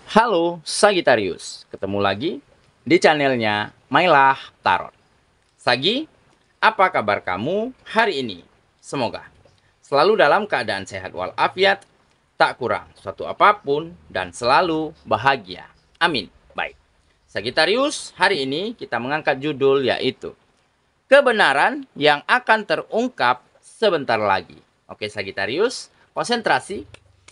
Halo Sagittarius, ketemu lagi di channelnya Mailah Tarot. Sagi, apa kabar kamu hari ini? Semoga selalu dalam keadaan sehat walafiat, tak kurang suatu apapun, dan selalu bahagia. Amin. Baik, Sagittarius, hari ini kita mengangkat judul yaitu kebenaran yang akan terungkap sebentar lagi. Oke Sagittarius, konsentrasi.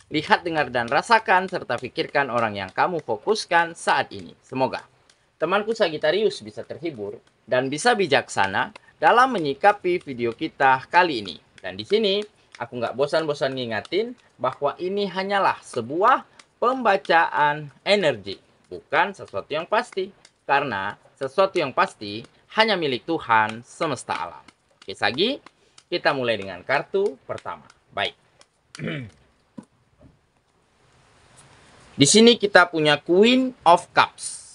Lihat, dengar, dan rasakan, serta pikirkan orang yang kamu fokuskan saat ini. Semoga temanku Sagittarius bisa terhibur dan bisa bijaksana dalam menyikapi video kita kali ini. Dan di sini, aku nggak bosan-bosan ngingatin bahwa ini hanyalah sebuah pembacaan energi, bukan sesuatu yang pasti. Karena sesuatu yang pasti hanya milik Tuhan semesta alam. Oke, Sagi, kita mulai dengan kartu pertama. Baik. Di sini kita punya Queen of Cups.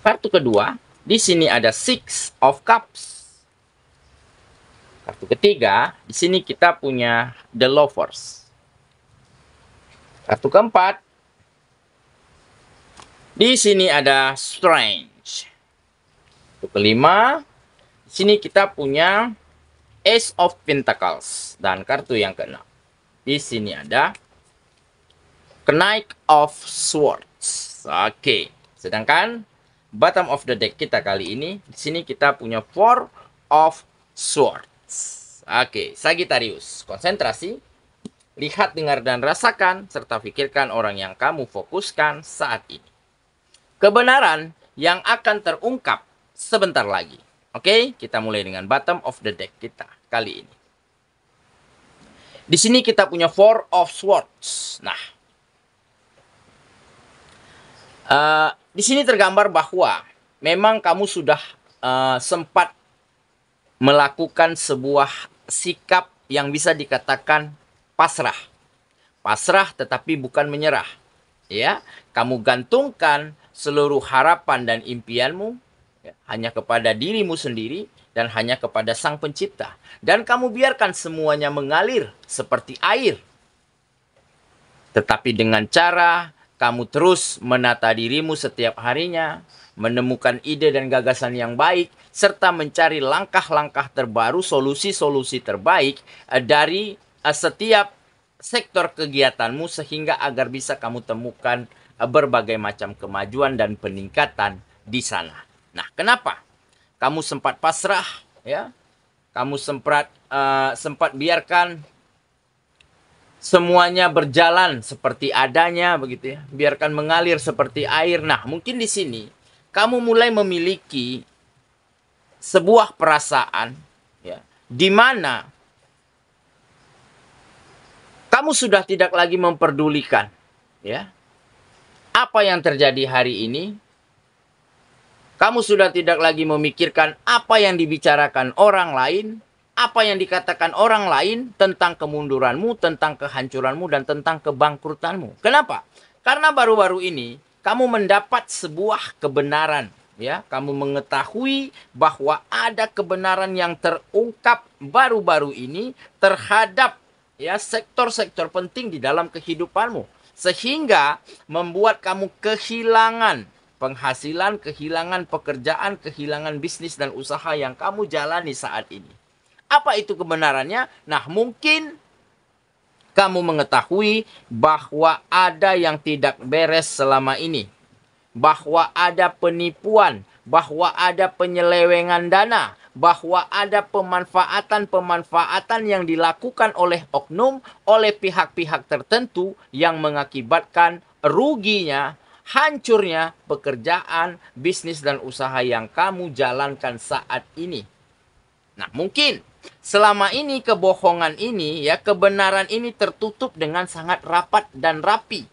Kartu kedua, di sini ada Six of Cups. Kartu ketiga, di sini kita punya The Lovers. Kartu keempat, di sini ada Strange. Kartu kelima, di sini kita punya Ace of Pentacles. Dan kartu yang keenam, di sini ada Knight of Swords. Oke. Sedangkan bottom of the deck kita kali ini, di sini kita punya Four of Swords. Oke, Sagittarius, konsentrasi. Lihat, dengar, dan rasakan, serta pikirkan orang yang kamu fokuskan saat ini. Kebenaran yang akan terungkap sebentar lagi. Oke, kita mulai dengan bottom of the deck kita kali ini. Di sini kita punya Four of Swords. Nah, di sini tergambar bahwa memang kamu sudah sempat melakukan sebuah sikap yang bisa dikatakan pasrah. Pasrah tetapi bukan menyerah. Ya, kamu gantungkan seluruh harapan dan impianmu ya, hanya kepada dirimu sendiri dan hanya kepada Sang Pencipta. Dan kamu biarkan semuanya mengalir seperti air. Tetapi dengan cara kamu terus menata dirimu setiap harinya, menemukan ide dan gagasan yang baik, serta mencari langkah-langkah terbaru, solusi-solusi terbaik dari setiap sektor kegiatanmu, sehingga agar bisa kamu temukan berbagai macam kemajuan dan peningkatan di sana. Nah, kenapa kamu sempat pasrah? Ya, kamu sempat biarkan semuanya berjalan seperti adanya, begitu ya. Biarkan mengalir seperti air. Nah, mungkin di sini kamu mulai memiliki sebuah perasaan ya, di mana kamu sudah tidak lagi memperdulikan ya apa yang terjadi hari ini. Kamu sudah tidak lagi memikirkan apa yang dibicarakan orang lain, apa yang dikatakan orang lain tentang kemunduranmu, tentang kehancuranmu, dan tentang kebangkrutanmu. Kenapa? Karena baru-baru ini kamu mendapat sebuah kebenaran. Ya, kamu mengetahui bahwa ada kebenaran yang terungkap baru-baru ini terhadap ya sektor-sektor penting di dalam kehidupanmu. Sehingga membuat kamu kehilangan penghasilan, kehilangan pekerjaan, kehilangan bisnis dan usaha yang kamu jalani saat ini. Apa itu kebenarannya? Nah, mungkin kamu mengetahui bahwa ada yang tidak beres selama ini. Bahwa ada penipuan, bahwa ada penyelewengan dana, bahwa ada pemanfaatan-pemanfaatan yang dilakukan oleh oknum, oleh pihak-pihak tertentu yang mengakibatkan ruginya, hancurnya pekerjaan, bisnis, dan usaha yang kamu jalankan saat ini. Nah, mungkin selama ini kebohongan ini ya, kebenaran ini tertutup dengan sangat rapat dan rapi.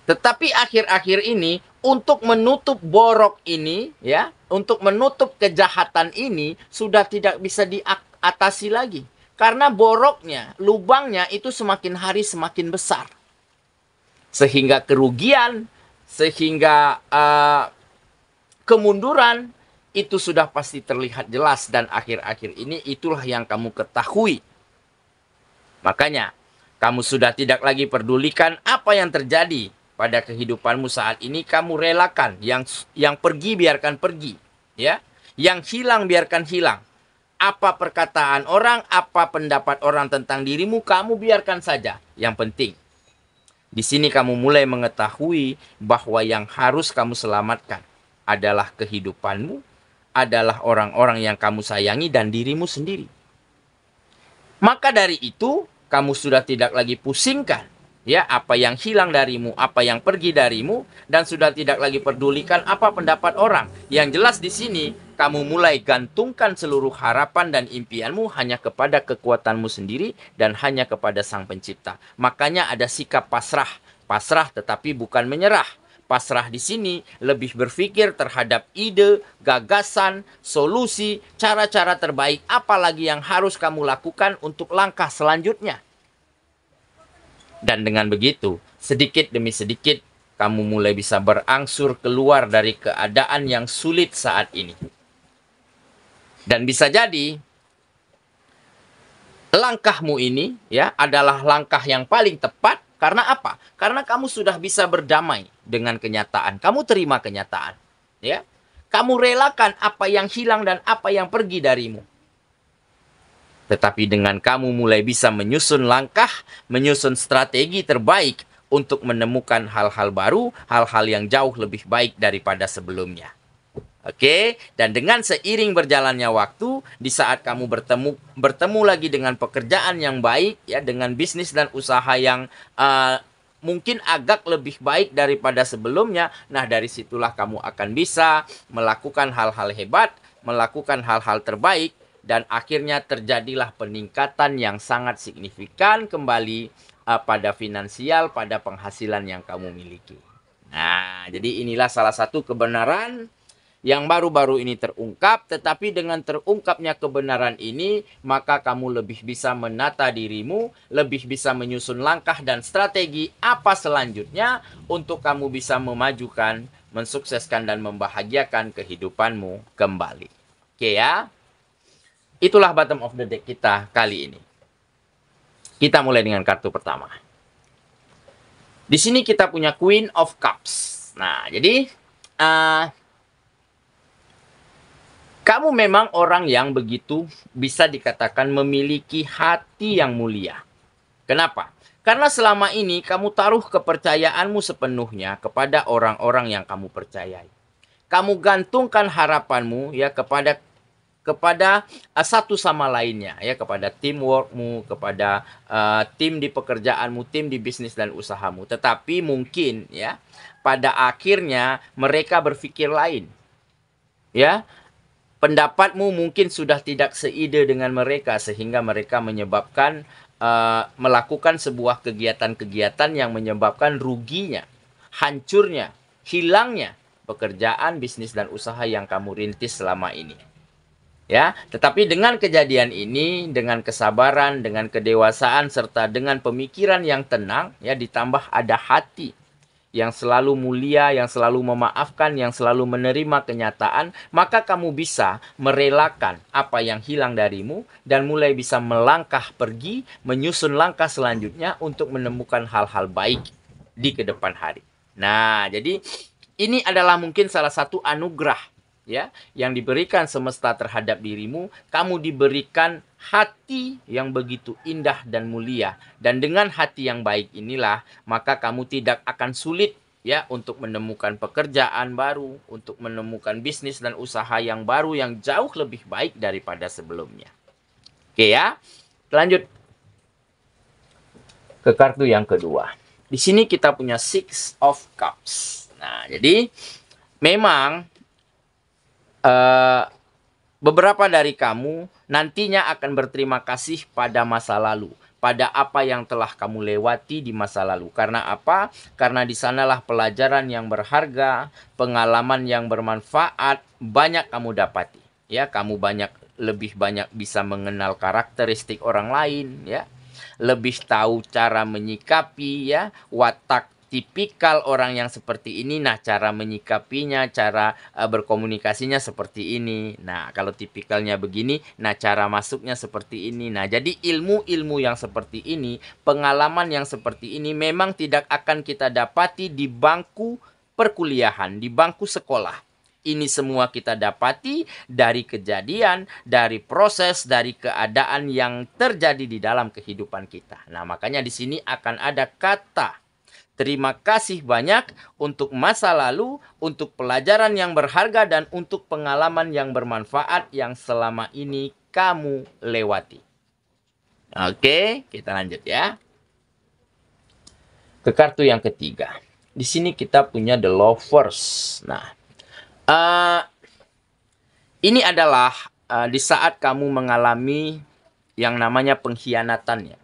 Tetapi akhir-akhir ini untuk menutup borok ini ya, untuk menutup kejahatan ini sudah tidak bisa diatasi lagi. Karena boroknya, lubangnya itu semakin hari semakin besar. Sehingga kerugian, sehingga kemunduran itu sudah pasti terlihat jelas, dan akhir-akhir ini itulah yang kamu ketahui. Makanya Kamu sudah tidak lagi pedulikan apa yang terjadi pada kehidupanmu saat ini. Kamu relakan yang pergi biarkan pergi, ya. Yang hilang biarkan hilang. Apa perkataan orang, apa pendapat orang tentang dirimu, kamu biarkan saja. Yang penting di sini kamu mulai mengetahui bahwa yang harus kamu selamatkan adalah kehidupanmu, adalah orang-orang yang kamu sayangi dan dirimu sendiri. Maka dari itu, kamu sudah tidak lagi pusingkan ya apa yang hilang darimu, apa yang pergi darimu, dan sudah tidak lagi pedulikan apa pendapat orang. Yang jelas di sini kamu mulai gantungkan seluruh harapan dan impianmu hanya kepada kekuatanmu sendiri dan hanya kepada Sang Pencipta. Makanya ada sikap pasrah. Pasrah tetapi bukan menyerah. Pasrah di sini lebih berpikir terhadap ide, gagasan, solusi, cara-cara terbaik apalagi yang harus kamu lakukan untuk langkah selanjutnya. Dan dengan begitu, sedikit demi sedikit kamu mulai bisa berangsur keluar dari keadaan yang sulit saat ini. Dan bisa jadi langkahmu ini ya adalah langkah yang paling tepat. Karena apa? Karena kamu sudah bisa berdamai dengan kenyataan. Kamu terima kenyataan, ya. Kamu relakan apa yang hilang dan apa yang pergi darimu. Tetapi dengan kamu mulai bisa menyusun langkah, menyusun strategi terbaik untuk menemukan hal-hal baru, hal-hal yang jauh lebih baik daripada sebelumnya. Oke, dan dengan seiring berjalannya waktu, di saat kamu bertemu lagi dengan pekerjaan yang baik, ya, dengan bisnis dan usaha yang mungkin agak lebih baik daripada sebelumnya, nah dari situlah kamu akan bisa melakukan hal-hal hebat, melakukan hal-hal terbaik, dan akhirnya terjadilah peningkatan yang sangat signifikan kembali pada finansial, pada penghasilan yang kamu miliki. Nah, jadi inilah salah satu kebenaran yang baru-baru ini terungkap, tetapi dengan terungkapnya kebenaran ini, maka kamu lebih bisa menata dirimu, lebih bisa menyusun langkah dan strategi apa selanjutnya untuk kamu bisa memajukan, mensukseskan, dan membahagiakan kehidupanmu kembali. Oke ya? Itulah bottom of the deck kita kali ini. Kita mulai dengan kartu pertama. Di sini kita punya Queen of Cups. Nah, jadi kamu memang orang yang begitu bisa dikatakan memiliki hati yang mulia. Kenapa? Karena selama ini kamu taruh kepercayaanmu sepenuhnya kepada orang-orang yang kamu percayai. Kamu gantungkan harapanmu ya kepada satu sama lainnya ya, kepada teamworkmu, kepada tim di pekerjaanmu, tim di bisnis dan usahamu. Tetapi mungkin ya pada akhirnya mereka berpikir lain. Ya. Pendapatmu mungkin sudah tidak seide dengan mereka sehingga mereka menyebabkan melakukan sebuah kegiatan-kegiatan yang menyebabkan ruginya, hancurnya, hilangnya pekerjaan, bisnis dan usaha yang kamu rintis selama ini. Ya, tetapi dengan kejadian ini, dengan kesabaran, dengan kedewasaan serta dengan pemikiran yang tenang, ya ditambah ada hati yang selalu mulia, yang selalu memaafkan, yang selalu menerima kenyataan, maka kamu bisa merelakan apa yang hilang darimu dan mulai bisa melangkah pergi, menyusun langkah selanjutnya untuk menemukan hal-hal baik di kedepan hari. Nah, jadi ini adalah mungkin salah satu anugerah ya yang diberikan semesta terhadap dirimu. Kamu diberikan hati yang begitu indah dan mulia, dan dengan hati yang baik inilah maka kamu tidak akan sulit ya untuk menemukan pekerjaan baru, untuk menemukan bisnis dan usaha yang baru yang jauh lebih baik daripada sebelumnya. Oke ya, lanjut ke kartu yang kedua. Di sini kita punya Six of Cups. Nah, jadi memang beberapa dari kamu nantinya akan berterima kasih pada masa lalu, pada apa yang telah kamu lewati di masa lalu. Karena apa? Karena di sanalah pelajaran yang berharga, pengalaman yang bermanfaat banyak kamu dapati. Ya, kamu lebih banyak bisa mengenal karakteristik orang lain, ya. Lebih tahu cara menyikapi ya watak tipikal orang yang seperti ini, nah cara menyikapinya, cara berkomunikasinya seperti ini. Nah, kalau tipikalnya begini, nah cara masuknya seperti ini. Nah, jadi ilmu-ilmu yang seperti ini, pengalaman yang seperti ini memang tidak akan kita dapati di bangku perkuliahan, di bangku sekolah. Ini semua kita dapati dari kejadian, dari proses, dari keadaan yang terjadi di dalam kehidupan kita. Nah, makanya di sini akan ada kata terima kasih banyak untuk masa lalu, untuk pelajaran yang berharga, dan untuk pengalaman yang bermanfaat yang selama ini kamu lewati. Oke, kita lanjut ya. Ke kartu yang ketiga. Di sini kita punya the lovers. Nah, ini adalah di saat kamu mengalami yang namanya pengkhianatan ya.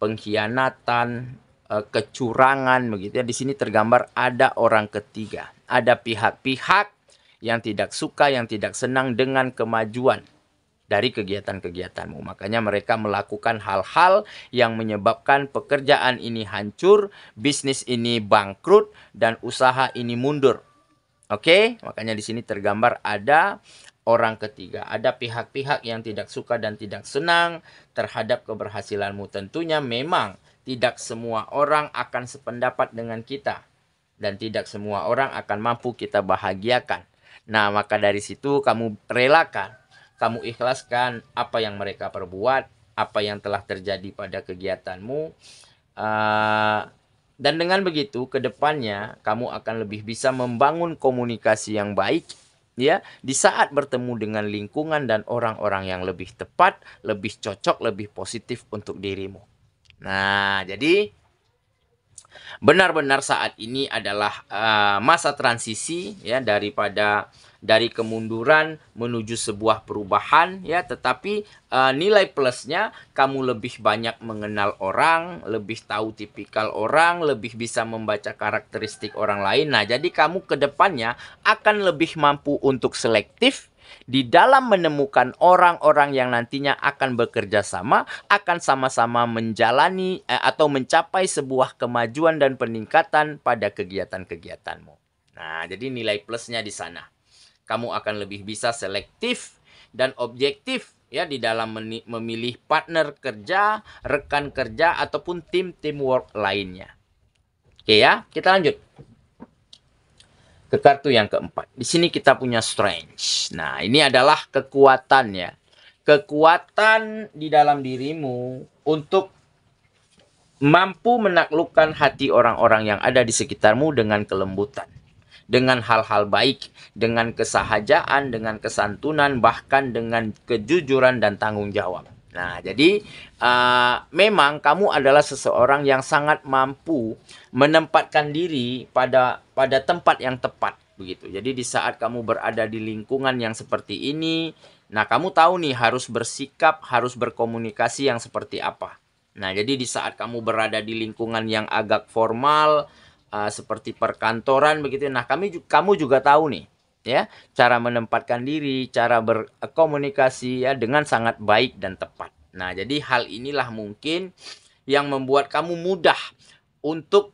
Pengkhianatan, kecurangan begitu ya. Di sini tergambar ada orang ketiga. Ada pihak-pihak yang tidak suka, yang tidak senang dengan kemajuan dari kegiatan-kegiatanmu. Makanya mereka melakukan hal-hal yang menyebabkan pekerjaan ini hancur, bisnis ini bangkrut, dan usaha ini mundur. Oke, makanya di sini tergambar ada orang ketiga. Ada pihak-pihak yang tidak suka dan tidak senang terhadap keberhasilanmu. Tentunya memang tidak semua orang akan sependapat dengan kita. Dan tidak semua orang akan mampu kita bahagiakan. Nah, maka dari situ kamu relakan, kamu ikhlaskan apa yang mereka perbuat, apa yang telah terjadi pada kegiatanmu. Dan dengan begitu, ke depannya kamu akan lebih bisa membangun komunikasi yang baik ya, di saat bertemu dengan lingkungan dan orang-orang yang lebih tepat, lebih cocok, lebih positif untuk dirimu. Nah, jadi benar-benar saat ini adalah masa transisi ya, dari kemunduran menuju sebuah perubahan ya, tetapi nilai plusnya kamu lebih banyak mengenal orang, lebih tahu tipikal orang, lebih bisa membaca karakteristik orang lain. Nah, jadi kamu ke depannya akan lebih mampu untuk selektif di dalam menemukan orang-orang yang nantinya akan bekerja sama, akan sama-sama menjalani atau mencapai sebuah kemajuan dan peningkatan pada kegiatan-kegiatanmu. Nah, jadi nilai plusnya di sana. Kamu akan lebih bisa selektif dan objektif ya di dalam memilih partner kerja, rekan kerja, ataupun teamwork lainnya. Oke ya, kita lanjut ke kartu yang keempat. Di sini kita punya strength. Nah, ini adalah kekuatan ya. Kekuatan di dalam dirimu untuk mampu menaklukkan hati orang-orang yang ada di sekitarmu dengan kelembutan, dengan hal-hal baik, dengan kesahajaan, dengan kesantunan, bahkan dengan kejujuran dan tanggung jawab. Nah, jadi memang kamu adalah seseorang yang sangat mampu menempatkan diri pada tempat yang tepat begitu. Jadi di saat kamu berada di lingkungan yang seperti ini, nah kamu tahu nih harus bersikap, harus berkomunikasi yang seperti apa. Nah, jadi di saat kamu berada di lingkungan yang agak formal, seperti perkantoran begitu. Nah, kamu juga tahu nih ya, cara menempatkan diri, cara berkomunikasi ya dengan sangat baik dan tepat. Nah, jadi hal inilah mungkin yang membuat kamu mudah untuk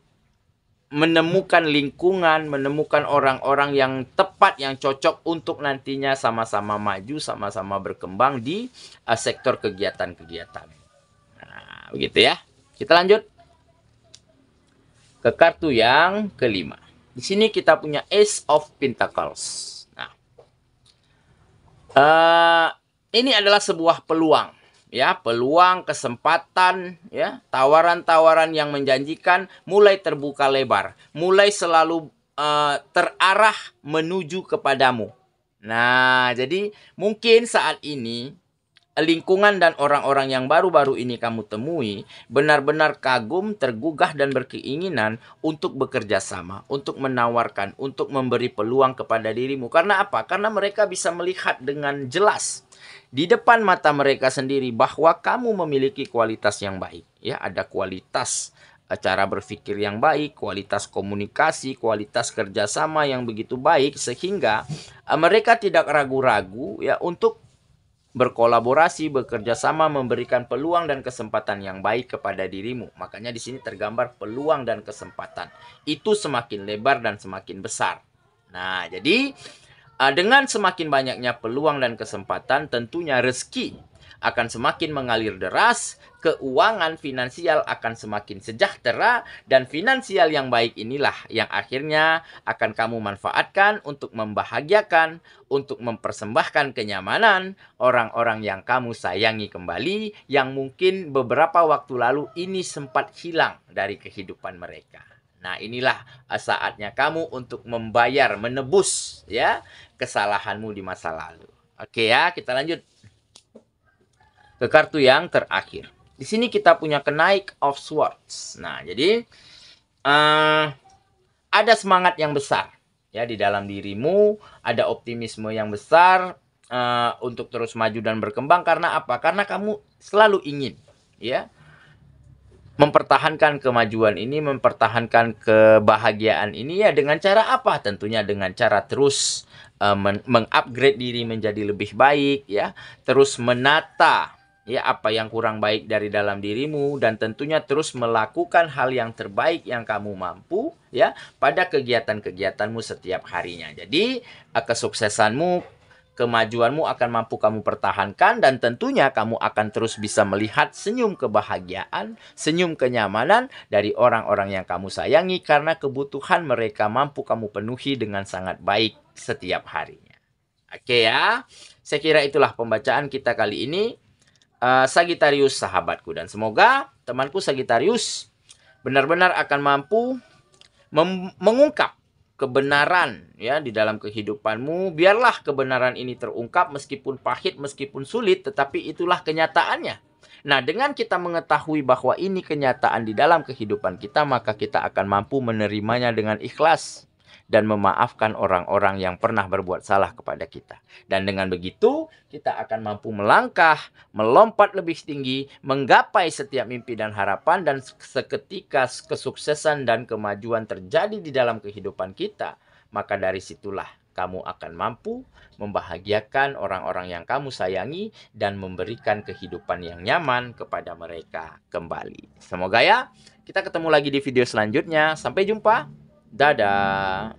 menemukan lingkungan, menemukan orang-orang yang tepat, yang cocok untuk nantinya sama-sama maju, sama-sama berkembang di sektor kegiatan-kegiatan. Nah, begitu ya. Kita lanjut ke kartu yang kelima. Di sini kita punya Ace of Pentacles. Nah, ini adalah sebuah peluang, ya, peluang, kesempatan, ya, tawaran-tawaran yang menjanjikan mulai terbuka lebar, mulai selalu terarah menuju kepadamu. Nah, jadi mungkin saat ini lingkungan dan orang-orang yang baru-baru ini kamu temui benar-benar kagum, tergugah, dan berkeinginan untuk bekerja sama, untuk menawarkan, untuk memberi peluang kepada dirimu. Karena apa? Karena mereka bisa melihat dengan jelas di depan mata mereka sendiri bahwa kamu memiliki kualitas yang baik. Ya, ada kualitas cara berpikir yang baik, kualitas komunikasi, kualitas kerjasama yang begitu baik, sehingga mereka tidak ragu-ragu ya untuk berkolaborasi, bekerja sama, memberikan peluang dan kesempatan yang baik kepada dirimu. Makanya di sini tergambar peluang dan kesempatan. Itu semakin lebar dan semakin besar. Nah, jadi dengan semakin banyaknya peluang dan kesempatan, tentunya rezeki akan semakin mengalir deras, keuangan finansial akan semakin sejahtera, dan finansial yang baik inilah yang akhirnya akan kamu manfaatkan untuk membahagiakan, untuk mempersembahkan kenyamanan orang-orang yang kamu sayangi kembali, yang mungkin beberapa waktu lalu ini sempat hilang dari kehidupan mereka. Nah, inilah saatnya kamu untuk membayar, menebus ya kesalahanmu di masa lalu. Oke ya, kita lanjut ke kartu yang terakhir. Di sini kita punya Knight of Swords. Nah, jadi ada semangat yang besar ya di dalam dirimu, ada optimisme yang besar untuk terus maju dan berkembang. Karena apa? Karena kamu selalu ingin ya mempertahankan kemajuan ini, mempertahankan kebahagiaan ini ya dengan cara apa? Tentunya dengan cara terus mengupgrade diri menjadi lebih baik ya, terus menata ya apa yang kurang baik dari dalam dirimu, dan tentunya terus melakukan hal yang terbaik yang kamu mampu ya pada kegiatan-kegiatanmu setiap harinya. Jadi kesuksesanmu, kemajuanmu akan mampu kamu pertahankan, dan tentunya kamu akan terus bisa melihat senyum kebahagiaan, senyum kenyamanan dari orang-orang yang kamu sayangi karena kebutuhan mereka mampu kamu penuhi dengan sangat baik setiap harinya. Oke ya, saya kira itulah pembacaan kita kali ini, Sagittarius sahabatku, dan semoga temanku Sagittarius benar-benar akan mampu mengungkap kebenaran ya di dalam kehidupanmu. Biarlah kebenaran ini terungkap meskipun pahit, meskipun sulit, tetapi itulah kenyataannya. Nah, dengan kita mengetahui bahwa ini kenyataan di dalam kehidupan kita, maka kita akan mampu menerimanya dengan ikhlas dan memaafkan orang-orang yang pernah berbuat salah kepada kita. Dan dengan begitu, kita akan mampu melangkah, melompat lebih tinggi, menggapai setiap mimpi dan harapan, dan seketika kesuksesan dan kemajuan terjadi di dalam kehidupan kita, maka dari situlah kamu akan mampu membahagiakan orang-orang yang kamu sayangi dan memberikan kehidupan yang nyaman kepada mereka kembali. Semoga ya, kita ketemu lagi di video selanjutnya. Sampai jumpa. Dadah.